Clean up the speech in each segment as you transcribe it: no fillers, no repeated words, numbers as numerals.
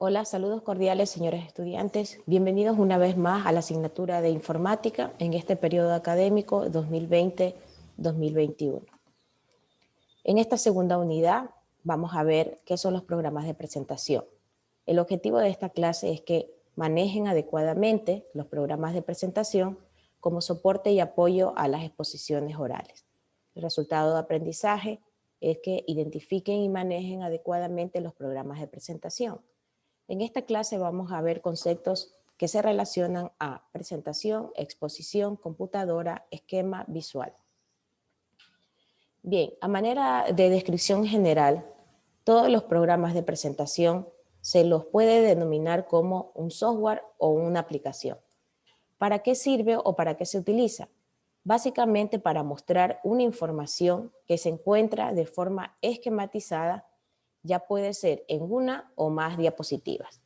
Hola, saludos cordiales, señores estudiantes. Bienvenidos una vez más a la asignatura de Informática en este periodo académico 2020-2021. En esta segunda unidad vamos a ver qué son los programas de presentación. El objetivo de esta clase es que manejen adecuadamente los programas de presentación como soporte y apoyo a las exposiciones orales. El resultado de aprendizaje es que identifiquen y manejen adecuadamente los programas de presentación. En esta clase vamos a ver conceptos que se relacionan a presentación, exposición, computadora, esquema visual. Bien, a manera de descripción general, todos los programas de presentación se los puede denominar como un software o una aplicación. ¿Para qué sirve o para qué se utiliza? Básicamente para mostrar una información que se encuentra de forma esquematizada, ya puede ser en una o más diapositivas,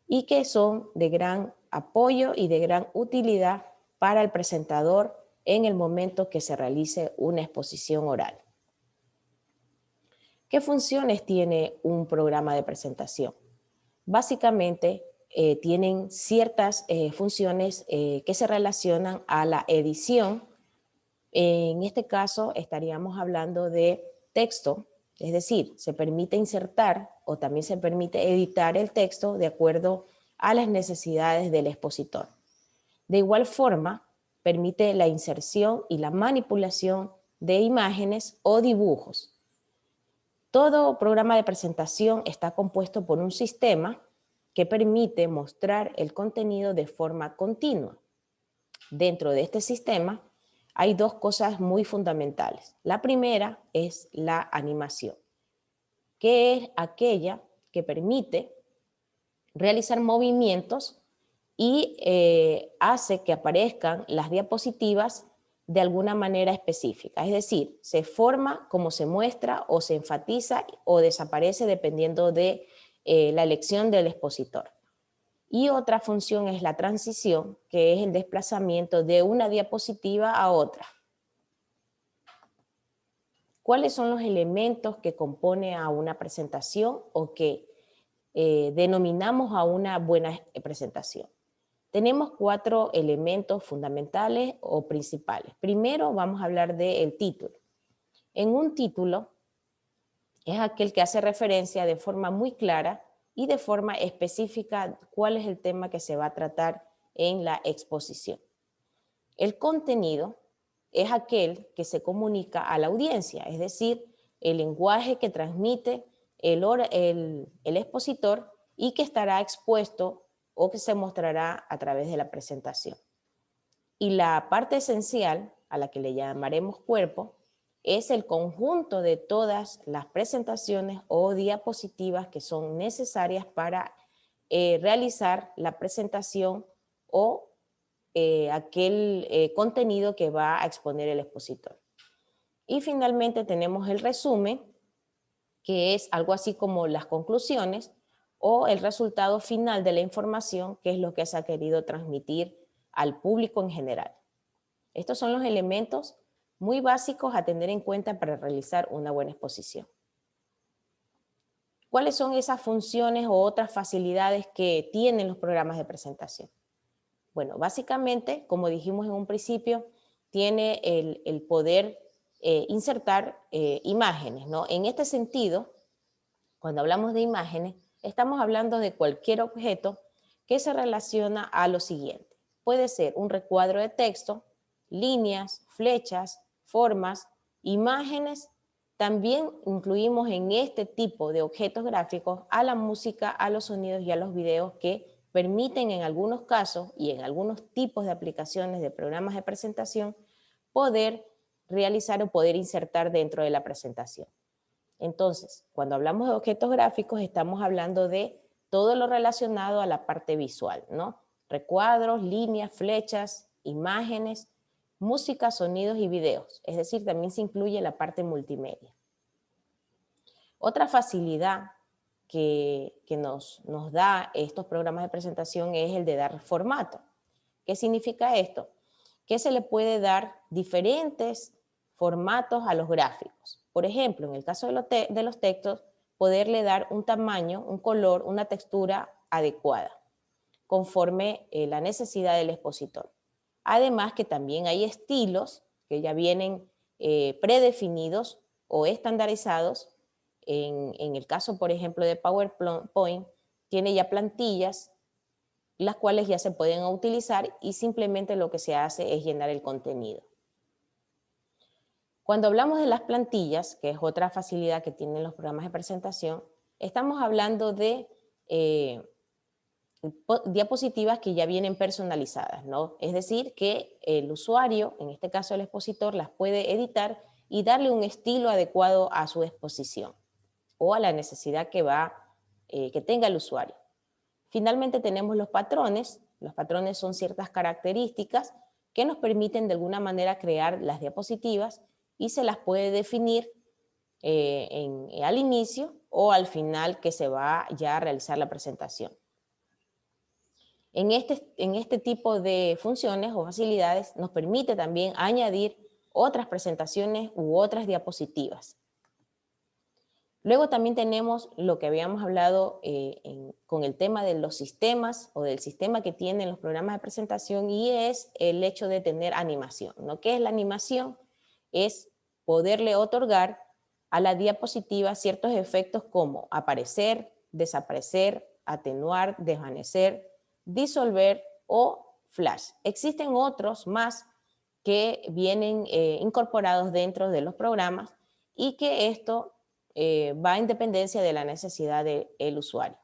y que son de gran apoyo y de gran utilidad para el presentador en el momento que se realice una exposición oral. ¿Qué funciones tiene un programa de presentación? Básicamente tienen ciertas funciones que se relacionan a la edición. En este caso estaríamos hablando de texto, es decir, se permite insertar o también se permite editar el texto de acuerdo a las necesidades del expositor. De igual forma, permite la inserción y la manipulación de imágenes o dibujos. Todo programa de presentación está compuesto por un sistema que permite mostrar el contenido de forma continua. Dentro de este sistema hay dos cosas muy fundamentales. La primera es la animación, que es aquella que permite realizar movimientos y hace que aparezcan las diapositivas de alguna manera específica. Es decir, se forma como se muestra o se enfatiza o desaparece dependiendo de la elección del expositor. Y otra función es la transición, que es el desplazamiento de una diapositiva a otra. ¿Cuáles son los elementos que compone a una presentación o que denominamos a una buena presentación? Tenemos 4 elementos fundamentales o principales. Primero vamos a hablar del título. En un título es aquel que hace referencia de forma muy clara y de forma específica cuál es el tema que se va a tratar en la exposición. El contenido es aquel que se comunica a la audiencia, es decir, el lenguaje que transmite el expositor y que estará expuesto o que se mostrará a través de la presentación. Y la parte esencial, a la que le llamaremos cuerpo, es el conjunto de todas las presentaciones o diapositivas que son necesarias para realizar la presentación o aquel contenido que va a exponer el expositor. Y finalmente tenemos el resumen, que es algo así como las conclusiones o el resultado final de la información, que es lo que se ha querido transmitir al público en general. Estos son los elementos muy básicos a tener en cuenta para realizar una buena exposición. ¿Cuáles son esas funciones o otras facilidades que tienen los programas de presentación? Bueno, básicamente, como dijimos en un principio, tiene el poder insertar imágenes, ¿no? En este sentido, cuando hablamos de imágenes, estamos hablando de cualquier objeto que se relaciona a lo siguiente. Puede ser un recuadro de texto, líneas, flechas, formas, imágenes. También incluimos en este tipo de objetos gráficos a la música, a los sonidos y a los videos que permiten en algunos casos y en algunos tipos de aplicaciones de programas de presentación poder realizar o poder insertar dentro de la presentación. Entonces, cuando hablamos de objetos gráficos, estamos hablando de todo lo relacionado a la parte visual, ¿no? Recuadros, líneas, flechas, imágenes, música, sonidos y videos. Es decir, también se incluye la parte multimedia. Otra facilidad que nos da estos programas de presentación es el de dar formato. ¿Qué significa esto? Que se le puede dar diferentes formatos a los gráficos. Por ejemplo, en el caso de los textos, poderle dar un tamaño, un color, una textura adecuada, conforme la necesidad del expositor. Además que también hay estilos que ya vienen predefinidos o estandarizados. En el caso, por ejemplo, de PowerPoint, tiene ya plantillas, las cuales ya se pueden utilizar y simplemente lo que se hace es llenar el contenido. Cuando hablamos de las plantillas, que es otra facilidad que tienen los programas de presentación, estamos hablando de diapositivas que ya vienen personalizadas, ¿no? Es decir, que el usuario, en este caso el expositor, las puede editar y darle un estilo adecuado a su exposición o a la necesidad que tenga el usuario. Finalmente tenemos los patrones. Los patrones son ciertas características que nos permiten de alguna manera crear las diapositivas y se las puede definir al inicio o al final que se va ya a realizar la presentación. En este tipo de funciones o facilidades nos permite también añadir otras presentaciones u otras diapositivas. Luego también tenemos lo que habíamos hablado con el tema de los sistemas o del sistema que tienen los programas de presentación, y es el hecho de tener animación, ¿no? ¿Qué es la animación? Es poderle otorgar a la diapositiva ciertos efectos como aparecer, desaparecer, atenuar, desvanecer, disolver o flash. Existen otros más que vienen incorporados dentro de los programas y que esto va en dependencia de la necesidad del usuario.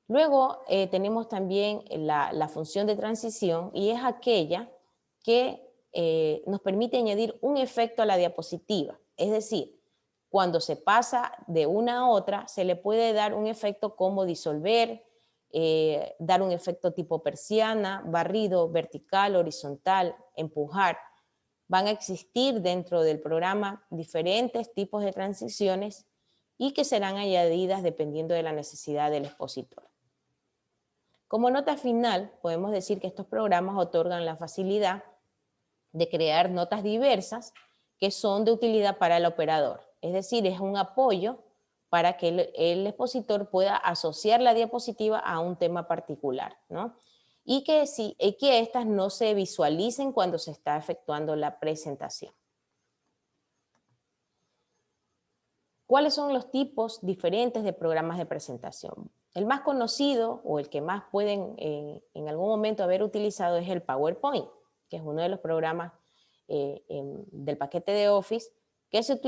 Luego tenemos también la función de transición, y es aquella que nos permite añadir un efecto a la diapositiva. Es decir, cuando se pasa de una a otra, se le puede dar un efecto como disolver, dar un efecto tipo persiana, barrido, vertical, horizontal, empujar. Van a existir dentro del programa diferentes tipos de transiciones y que serán añadidas dependiendo de la necesidad del expositor. Como nota final, podemos decir que estos programas otorgan la facilidad de crear notas diversas que son de utilidad para el operador. Es decir, es un apoyo para que el expositor pueda asociar la diapositiva a un tema particular, ¿no? Y que éstas no se visualicen cuando se está efectuando la presentación. ¿Cuáles son los tipos diferentes de programas de presentación? El más conocido o el que más pueden en algún momento haber utilizado es el PowerPoint, que es uno de los programas del paquete de Office que se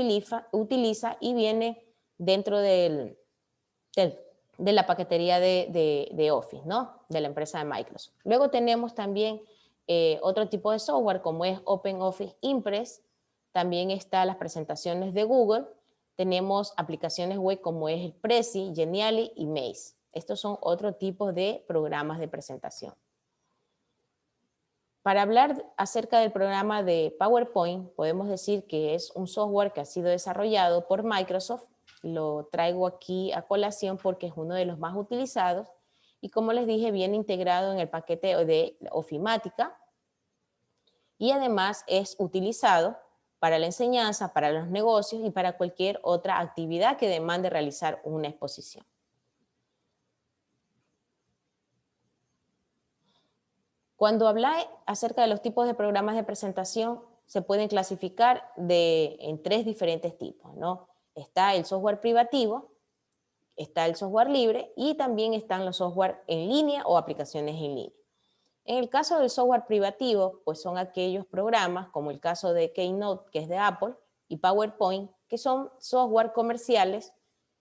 utiliza y viene dentro de la paquetería de Office, ¿no? De la empresa de Microsoft. Luego tenemos también otro tipo de software como es OpenOffice Impress. También están las presentaciones de Google. Tenemos aplicaciones web como es el Prezi, Geniali y Maze. Estos son otro tipo de programas de presentación. Para hablar acerca del programa de PowerPoint, podemos decir que es un software que ha sido desarrollado por Microsoft. Lo traigo aquí a colación porque es uno de los más utilizados y, como les dije, viene integrado en el paquete de Ofimática y además es utilizado para la enseñanza, para los negocios y para cualquier otra actividad que demande realizar una exposición. Cuando habla acerca de los tipos de programas de presentación, se pueden clasificar en tres diferentes tipos, ¿no? Está el software privativo, está el software libre y también están los software en línea o aplicaciones en línea. En el caso del software privativo, pues son aquellos programas, como el caso de Keynote, que es de Apple, y PowerPoint, que son software comerciales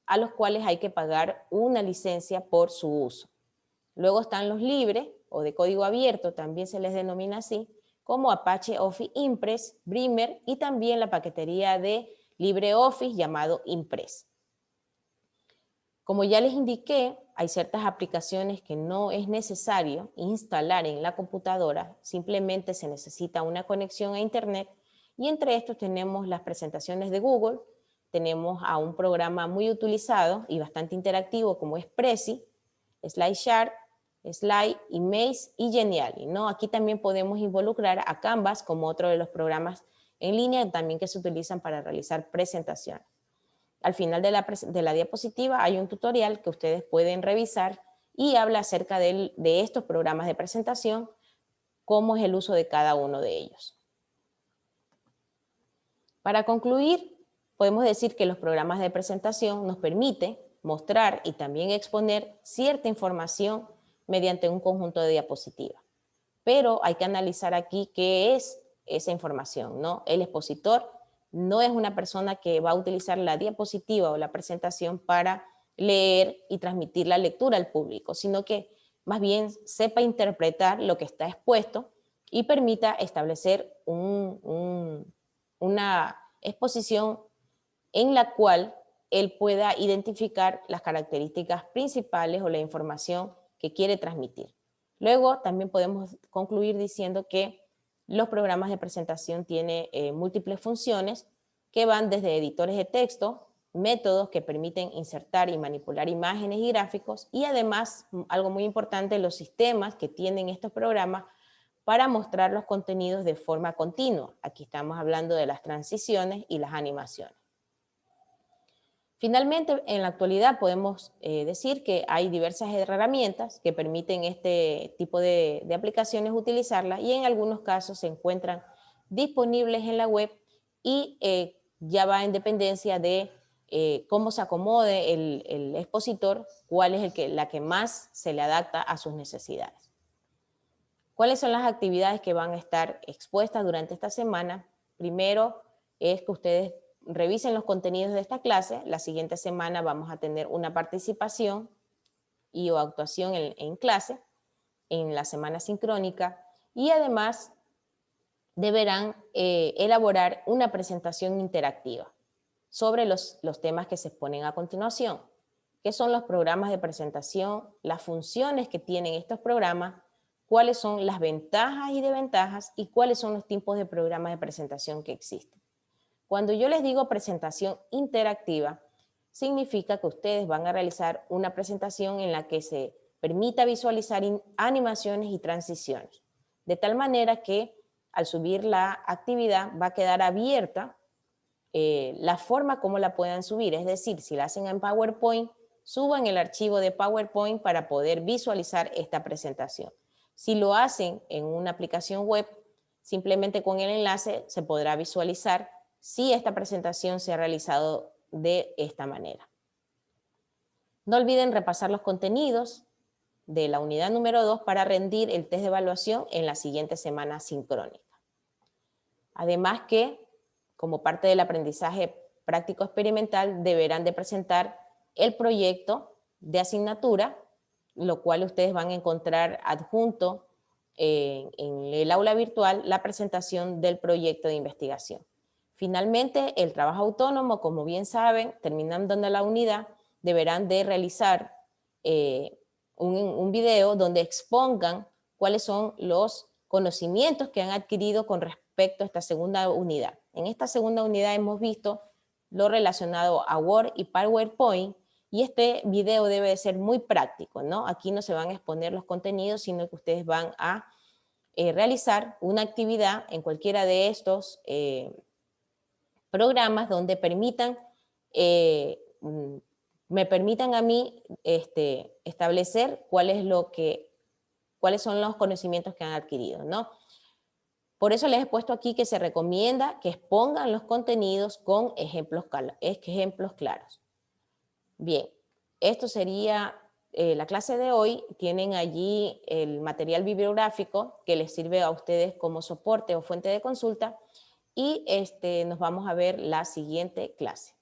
a los cuales hay que pagar una licencia por su uso. Luego están los libres, o de código abierto, también se les denomina así, como Apache Office Impress, Beamer y también la paquetería de LibreOffice llamado Impress. Como ya les indiqué, hay ciertas aplicaciones que no es necesario instalar en la computadora, simplemente se necesita una conexión a internet, y entre estos tenemos las presentaciones de Google, tenemos a un programa muy utilizado y bastante interactivo como es Prezi, SlideShare, Slide, Maze y Geniali, ¿no? Aquí también podemos involucrar a Canvas como otro de los programas en línea también que se utilizan para realizar presentaciones. al final de la diapositiva hay un tutorial que ustedes pueden revisar y habla acerca de estos programas de presentación, cómo es el uso de cada uno de ellos. Para concluir, podemos decir que los programas de presentación nos permiten mostrar y también exponer cierta información mediante un conjunto de diapositivas. Pero hay que analizar aquí qué es esa información, ¿no? El expositor no es una persona que va a utilizar la diapositiva o la presentación para leer y transmitir la lectura al público, sino que más bien sepa interpretar lo que está expuesto y permita establecer una exposición en la cual él pueda identificar las características principales o la información que quiere transmitir. Luego también podemos concluir diciendo que los programas de presentación tienen múltiples funciones que van desde editores de texto, métodos que permiten insertar y manipular imágenes y gráficos, y además, algo muy importante, los sistemas que tienen estos programas para mostrar los contenidos de forma continua. Aquí estamos hablando de las transiciones y las animaciones. Finalmente, en la actualidad podemos decir que hay diversas herramientas que permiten este tipo de aplicaciones utilizarlas, y en algunos casos se encuentran disponibles en la web y ya va en dependencia de cómo se acomode el expositor, cuál es la que más se le adapta a sus necesidades. ¿Cuáles son las actividades que van a estar expuestas durante esta semana? Primero es que ustedes revisen los contenidos de esta clase. La siguiente semana vamos a tener una participación o actuación en clase, en la semana sincrónica, y además deberán elaborar una presentación interactiva sobre los temas que se exponen a continuación. ¿Qué son los programas de presentación? Las funciones que tienen estos programas, cuáles son las ventajas y desventajas, y cuáles son los tipos de programas de presentación que existen. Cuando yo les digo presentación interactiva, significa que ustedes van a realizar una presentación en la que se permita visualizar animaciones y transiciones, de tal manera que al subir la actividad va a quedar abierta la forma como la puedan subir. Es decir, si la hacen en PowerPoint, suban el archivo de PowerPoint para poder visualizar esta presentación. Si lo hacen en una aplicación web, simplemente con el enlace se podrá visualizar si esta presentación se ha realizado de esta manera. No olviden repasar los contenidos de la unidad número 2 para rendir el test de evaluación en la siguiente semana sincrónica. Además que, como parte del aprendizaje práctico experimental, deberán de presentar el proyecto de asignatura, lo cual ustedes van a encontrar adjunto en el aula virtual la presentación del proyecto de investigación. Finalmente, el trabajo autónomo, como bien saben, terminando la unidad, deberán de realizar un video donde expongan cuáles son los conocimientos que han adquirido con respecto a esta segunda unidad. En esta segunda unidad hemos visto lo relacionado a Word y PowerPoint, y este video debe de ser muy práctico, ¿no? Aquí no se van a exponer los contenidos, sino que ustedes van a realizar una actividad en cualquiera de estos programas donde me permitan a mí establecer cuáles son los conocimientos que han adquirido, ¿no? Por eso les he puesto aquí que se recomienda que expongan los contenidos con ejemplos claros. Bien, esto sería la clase de hoy. Tienen allí el material bibliográfico que les sirve a ustedes como soporte o fuente de consulta, y nos vamos a ver la siguiente clase.